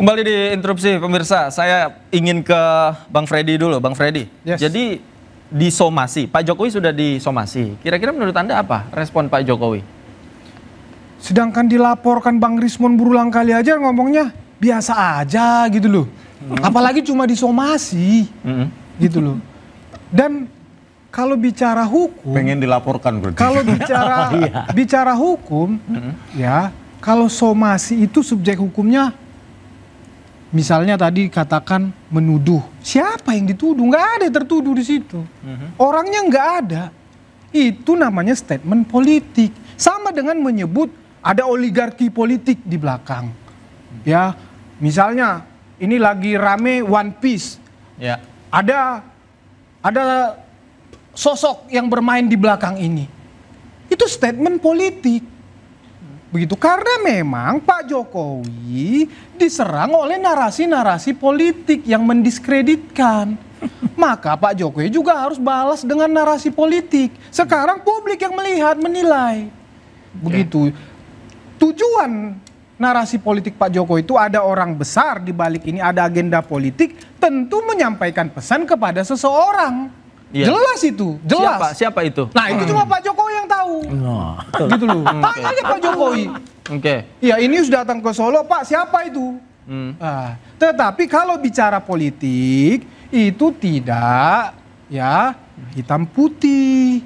Kembali di interupsi pemirsa, saya ingin ke Bang Freddy dulu. Bang Freddy, jadi disomasi, Pak Jokowi sudah disomasi. Kira-kira menurut Anda apa respon Pak Jokowi? Sedangkan dilaporkan Bang Rismon berulang kali aja ngomongnya biasa aja gitu loh. Apalagi cuma disomasi gitu loh. Dan kalau bicara hukum, pengen dilaporkan berarti. Kalau bicara hukum, ya kalau somasi itu subjek hukumnya, misalnya tadi katakan menuduh, siapa yang dituduh? Nggak ada yang tertuduh di situ. Orangnya nggak ada. Itu namanya statement politik. Sama dengan menyebut ada oligarki politik di belakang. Ya, misalnya ini lagi rame One Piece. Ya. Ada sosok yang bermain di belakang ini. Itu statement politik. Begitu, karena memang Pak Jokowi diserang oleh narasi-narasi politik yang mendiskreditkan. Maka Pak Jokowi juga harus balas dengan narasi politik. Sekarang publik yang melihat, menilai. Begitu. Tujuan narasi politik Pak Jokowi itu ada orang besar di balik ini, ada agenda politik, tentu menyampaikan pesan kepada seseorang. Iya. Jelas itu, jelas. Siapa itu? Nah itu cuma Pak Jokowi yang tahu. Gitu loh. Tanya aja Pak Jokowi. Ya ini sudah datang ke Solo, Pak siapa itu? Tetapi kalau bicara politik itu tidak ya hitam putih.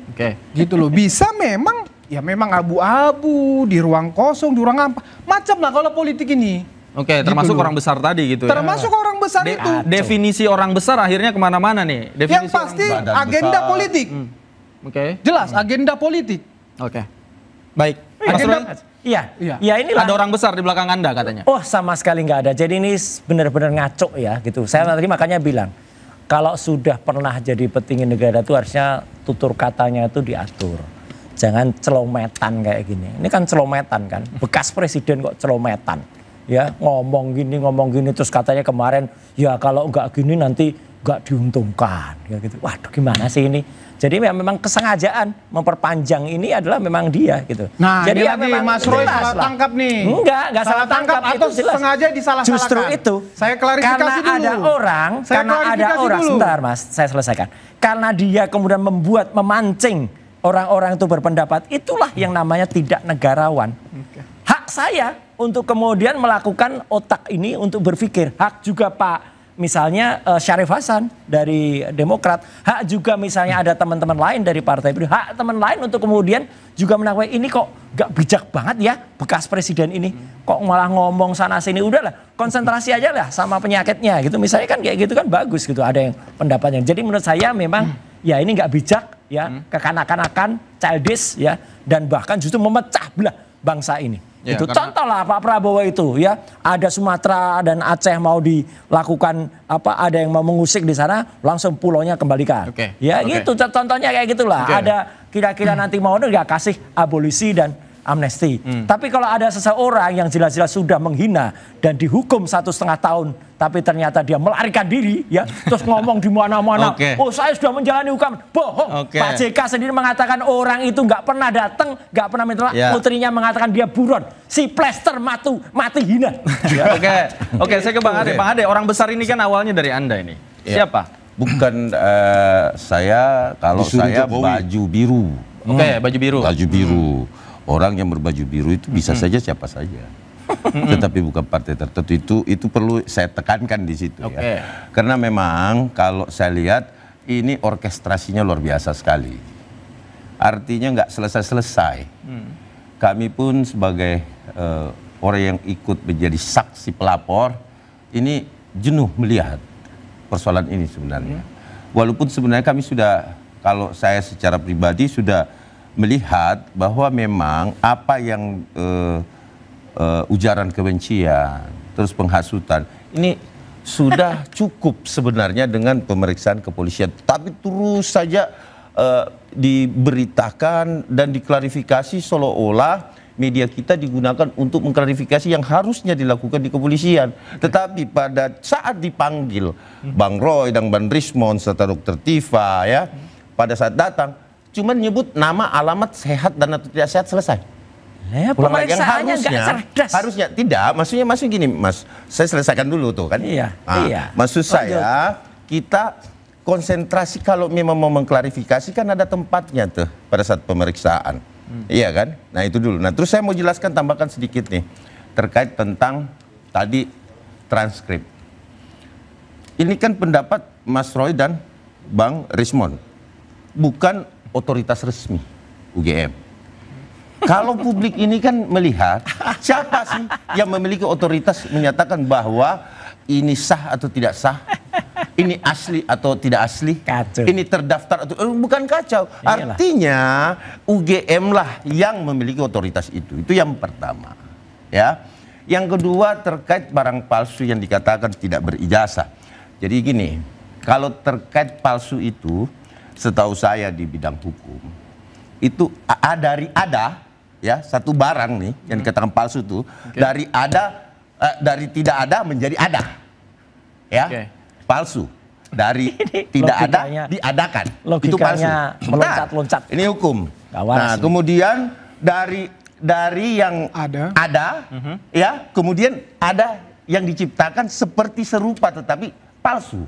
Gitu loh. Bisa memang ya memang abu-abu di ruang kosong, di ruang apa? Macam lah kalau politik ini. Termasuk gitu orang besar tadi gitu ya. Termasuk orang besar itu. Definisi orang besar akhirnya kemana-mana nih. Definisi yang pasti agenda politik. Jelas agenda politik. Baik. Agenda, iya inilah. Ada orang besar di belakang Anda katanya. Oh sama sekali nggak ada. Jadi ini benar-benar ngaco ya gitu. Saya tadi makanya bilang kalau sudah pernah jadi petinggi negara itu harusnya tutur katanya itu diatur. Jangan celometan kayak gini. Ini kan celometan kan. Bekas presiden kok celometan. Ya ngomong gini terus katanya kemarin ya kalau nggak gini nanti nggak diuntungkan ya gitu. Waduh gimana sih ini? Jadi memang kesengajaan memperpanjang ini adalah memang dia gitu. Nah jadi ya memang Mas Roy salah tangkap nih. Enggak salah tangkap atau itu jelas. Sengaja disalah-salahkan. Justru itu. Saya klarifikasi karena dulu. Ada orang sebentar Mas, saya selesaikan. Karena dia kemudian memancing orang-orang itu berpendapat, itulah yang namanya tidak negarawan. Hak saya untuk kemudian melakukan otak ini untuk berpikir. Hak juga Pak misalnya Syarif Hasan dari Demokrat. Hak juga misalnya ada teman-teman lain dari Partai Perindo. Hak teman lain untuk kemudian juga menakui ini kok gak bijak banget ya bekas presiden ini. Kok malah ngomong sana sini. Udahlah konsentrasi aja lah sama penyakitnya gitu. Misalnya kan kayak gitu kan bagus gitu ada yang pendapatnya. Jadi menurut saya memang ya ini gak bijak ya. Kekanak-kanakan, childish ya. Dan bahkan justru memecah belah bangsa ini. Ya, itu contoh lah Pak Prabowo itu ya, ada Sumatera dan Aceh mau dilakukan apa, ada yang mau mengusik di sana, langsung pulaunya kembalikan. Gitu contohnya kayak gitulah. Ada kira-kira nanti mau nggak kasih abolisi dan amnesti. Tapi kalau ada seseorang yang jelas-jelas sudah menghina dan dihukum 1,5 tahun, tapi ternyata dia melarikan diri, ya, terus ngomong di mana-mana, oh saya sudah menjalani hukuman, bohong. Pak JK sendiri mengatakan orang itu nggak pernah datang, nggak pernah minta, putrinya mengatakan dia buron, si plester mati hina. Saya ke Bang Ade. Bang Ade, orang besar ini kan awalnya dari Anda ini. Siapa? Bukan saya, kalau saya baju biru. Baju biru. Baju biru. Orang yang berbaju biru itu bisa saja siapa saja, tetapi bukan partai tertentu. Itu perlu saya tekankan di situ ya. Karena memang kalau saya lihat ini orkestrasinya luar biasa sekali. Artinya nggak selesai-selesai. Kami pun sebagai orang yang ikut menjadi saksi pelapor ini jenuh melihat persoalan ini sebenarnya. Walaupun sebenarnya kami sudah, kalau saya secara pribadi sudah melihat bahwa memang apa yang ujaran kebencian, terus penghasutan, ini sudah cukup sebenarnya dengan pemeriksaan kepolisian. Tapi terus saja diberitakan dan diklarifikasi seolah-olah media kita digunakan untuk mengklarifikasi yang harusnya dilakukan di kepolisian. Tetapi pada saat dipanggil Bang Roy dan Bang Rismon serta Dr. Tifa ya, pada saat datang, cuma nyebut nama, alamat, sehat dan atau tidak sehat, selesai. Pulang lagi yang harusnya tidak, maksudnya gini Mas, saya selesaikan dulu tuh kan. Iya. Maksud saya kita konsentrasi kalau memang mau mengklarifikasi kan ada tempatnya tuh pada saat pemeriksaan. Iya kan? Nah itu dulu. Nah terus saya mau jelaskan, tambahkan sedikit nih terkait tentang tadi transkrip. Ini kan pendapat Mas Roy dan Bang Rismon, bukan otoritas resmi UGM. Kalau publik ini kan melihat siapa sih yang memiliki otoritas menyatakan bahwa ini sah atau tidak sah, ini asli atau tidak asli, kacau. Ini terdaftar atau bukan kacau. Iyalah. Artinya UGM lah yang memiliki otoritas itu. Itu yang pertama. Ya. Yang kedua terkait barang palsu yang dikatakan tidak berijazah. Jadi gini, kalau terkait palsu itu, setahu saya di bidang hukum itu ya satu barang nih yang dikatakan palsu itu dari tidak ada menjadi ada, ya palsu. Dari tidak ada diadakan, itu palsu. Meloncat-loncat. Ini hukum. Nah kemudian dari yang ada ya kemudian ada yang diciptakan seperti serupa tetapi palsu.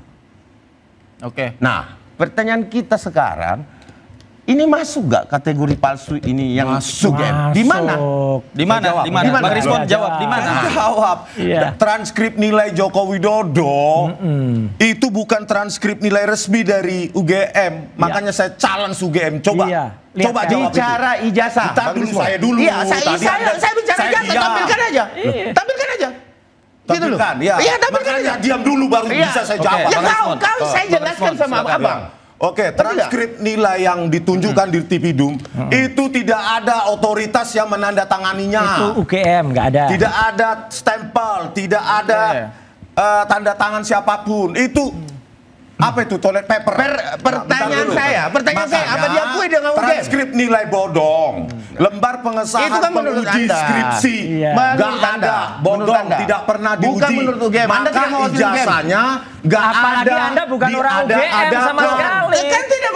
Nah pertanyaan kita sekarang, ini masuk gak kategori palsu ini yang masuk? Di mana? Di mana? Bang Rismon jawab di mana? Jawab. Transkrip nilai Joko Widodo itu bukan transkrip nilai resmi dari UGM. Makanya saya challenge UGM. Coba jawab. Bicara ijazah. Saya dulu. Iya, saya bicara ijazah. Tampilkan aja. Tampilkan aja. Gitu loh. Iya, tampilkan aja. Diam dulu baru bisa saya jawab. Ya kau saya jelaskan sama abang. Oke, transkrip nilai yang ditunjukkan di Tipidum itu tidak ada otoritas yang menandatanganinya. Itu UGM, nggak ada. Tidak ada stempel, tidak ada tanda tangan siapapun. Itu apa itu toilet paper? Pertanyaan saya, apa diakui dengan UGM? Transkrip nilai bodong, lembar pengesahan itu kan penguji skripsi, nggak ada, bodong, tidak pernah diuji. Bukan menurut UGM. Maka ijazahnya nggak ada. Apalagi Anda bukan orang UGM sama sekali. Kan tidak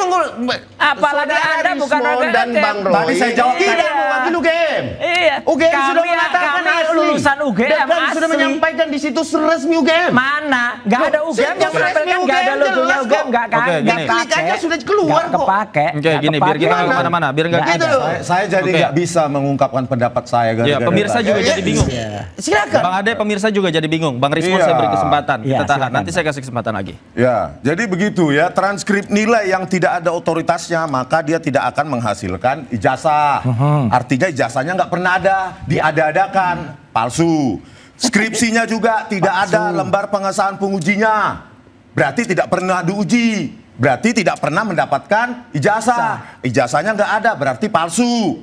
apalagi Anda bukan orang UGM. Tadi saya jawab tidak mewakili UGM. Iya. UGM sudah mengatakan asli. Lulusan UGM dan sudah menyampaikan di situs resmi UGM. Mana? Nggak ada UGM yang menampilkan, nggak ada logonya UGM, nggak klik aja sudah keluar kok. Oke, gini biar kita nggak kemana-mana, biar nggak gitu. Saya jadi nggak bisa mengungkapkan pendapat saya. Ya, pemirsa juga jadi bingung. Silakan. Bang Ade, pemirsa juga jadi bingung. Bang Rismon saya beri kesempatan. Kita tahan. Nanti saya kasih kesempatan lagi. Ya, jadi begitu ya. Transkrip nilai yang tidak ada otoritasnya, maka dia tidak akan menghasilkan ijazah. Artinya ijazahnya nggak pernah ada, diada-adakan, palsu. Skripsinya juga tidak ada lembar pengesahan pengujinya, berarti tidak pernah diuji, berarti tidak pernah mendapatkan ijazah. Ijazahnya nggak ada, berarti palsu.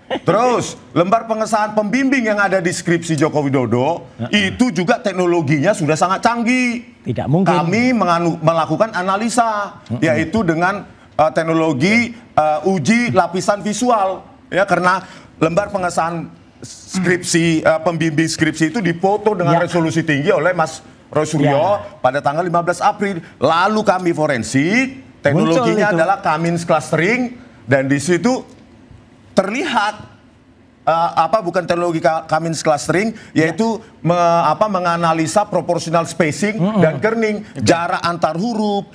Terus lembar pengesahan pembimbing yang ada di skripsi Joko Widodo itu juga teknologinya sudah sangat canggih. Tidak mungkin. Kami melakukan analisa, yaitu dengan teknologi uji lapisan visual, ya karena lembar pengesahan skripsi pembimbing skripsi itu dipoto dengan resolusi tinggi oleh Mas Roy Suryo pada tanggal 15 April. Lalu kami forensik, teknologinya adalah Cummins clustering, dan di situ terlihat bukan teknologi Cummins clustering, yaitu menganalisa proportional spacing dan kerning, jarak antar huruf,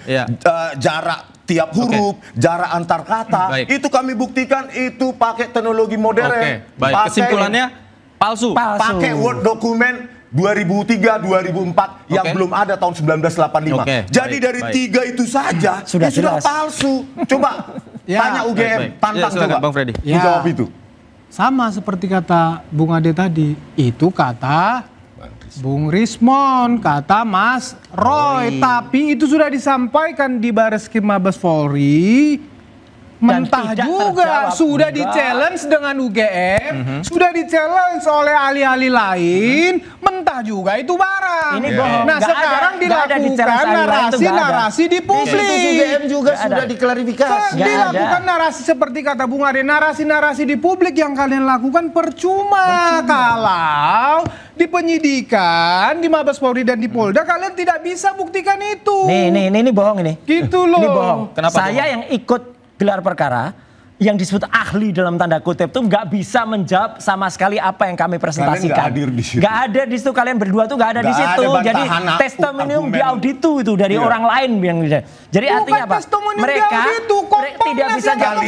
jarak tiap huruf, jarak antar kata. Itu kami buktikan itu pakai teknologi modern. Kesimpulannya palsu. Pakai Word dokumen 2003-2004 yang belum ada tahun 1985. Jadi dari tiga itu saja sudah palsu. Coba tanya UGM, tantang coba Bang Freddy. Jawab itu. Sama seperti kata Bung Ade tadi, itu kata Bung Rismon, kata Mas Roy, tapi itu sudah disampaikan di Bareskrim Mabes Polri. Mentah juga sudah di-challenge dengan UGM, sudah di-challenge oleh ahli-ahli lain, mentah juga itu barang. Ini bohong. Nah sekarang dilakukan narasi-narasi di publik. UGM juga sudah diklarifikasi. Dilakukan narasi seperti kata Bung Ade, narasi-narasi di publik yang kalian lakukan percuma. Kalau di penyidikan, di Mabes Polri dan di Polda kalian tidak bisa buktikan itu. Ini bohong ini. Gitu loh. Ini bohong. Kenapa saya bohong? Yang ikut gelar perkara yang disebut ahli dalam tanda kutip itu nggak bisa menjawab sama sekali apa yang kami presentasikan. Nggak hadir di situ. Nggak ada di situ, kalian berdua tuh nggak ada di situ. Jadi testimonium di auditu itu dari orang lain yang jadi artinya apa? Mereka tidak bisa jawab.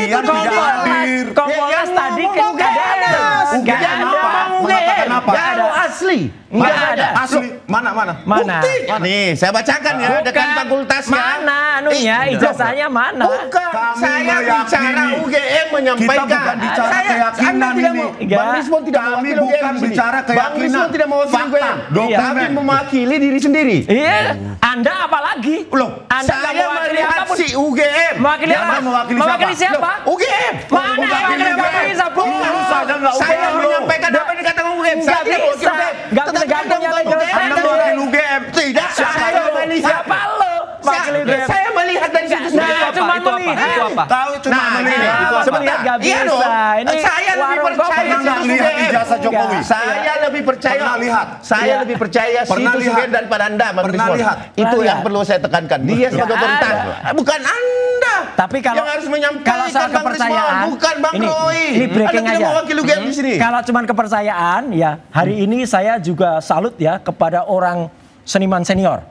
Kompolnas tadi nggak ada. Nggak ada asli. Nggak ada. Asli. Mana? Bukti. Nih, saya bacakan ya dekan fakultasnya. Mana anunya, ijazahnya mana? Bukan. Saya bicara UGM menyampaikan. Kita bukan bicara keyakinan ini. Bang Rismon tidak mewakili UGM. Bukan bicara keyakinan. Bang Rismon tidak mewakili UGM. Tapi mewakili diri sendiri. Iya. Anda apalagi? Loh, Anda saya melihat si UGM. Mewakili apa? Mewakili siapa? UGM. Mana mewakili UGM? Saya menyampaikan apa yang dikatakan UGM. Saya tidak mewakili UGM. Nggak bisa gantung yang lain. Anda mewakili UGM. Tidak, saya melihat. Siapa lo? Saya melihat dari situ. Nah, cuma melihat. Itu apa? Tahu cuma melihat. Sebenarnya nggak bisa. Ini saya lebih percaya lihat ijazah Jokowi. Saya lebih percaya. Pernah lihat. Saya lebih percaya Pernah situs lihat. UGM daripada Anda, Bang Pernah Rismon. lihat. Itu yang perlu saya tekankan. Dia sebagai otoritas, bukan Anda. Tapi kalau yang harus menyampaikan kalau soal Bang kepercayaan, Rismon, bukan Bang Roy. ini breaking Anda aja. tidak mewakili UGM di sini. Kalau cuman kepercayaan, ya hari ini saya juga salut ya kepada orang seniman senior.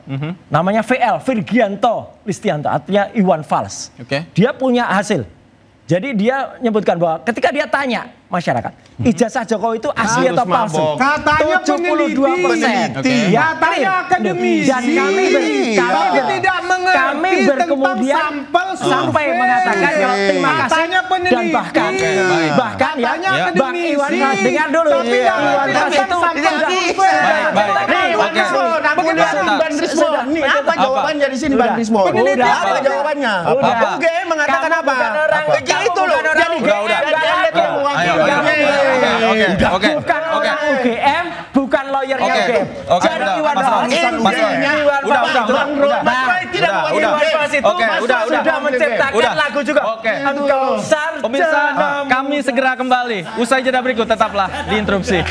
Namanya VL, Virgianto Listianto, artinya Iwan Fals. Dia punya hasil. Jadi dia menyebutkan bahwa ketika dia tanya masyarakat, ijazah Jokowi itu asli atau palsu? Katanya 72%. Ya, katanya akademisi. Dan kami tidak mengerti tentang sampel sampai mengatakan terima kasih dan bahkan ya Bang Iwan Fals dengar dulu. Tapi Iwan Fals itu Nih apa jawabannya di sini Bang Rismon? Apa jawabannya? UGM mengatakan apa? Itu loh. Jadi bukan orang UGM, bukan lawyernya UGM. Jadi Iwan Fals itu sudah menciptakan lagu juga. Engkau sarjana. Pemirsa, kami segera kembali. Usai jeda berikut, tetaplah di Interupsi.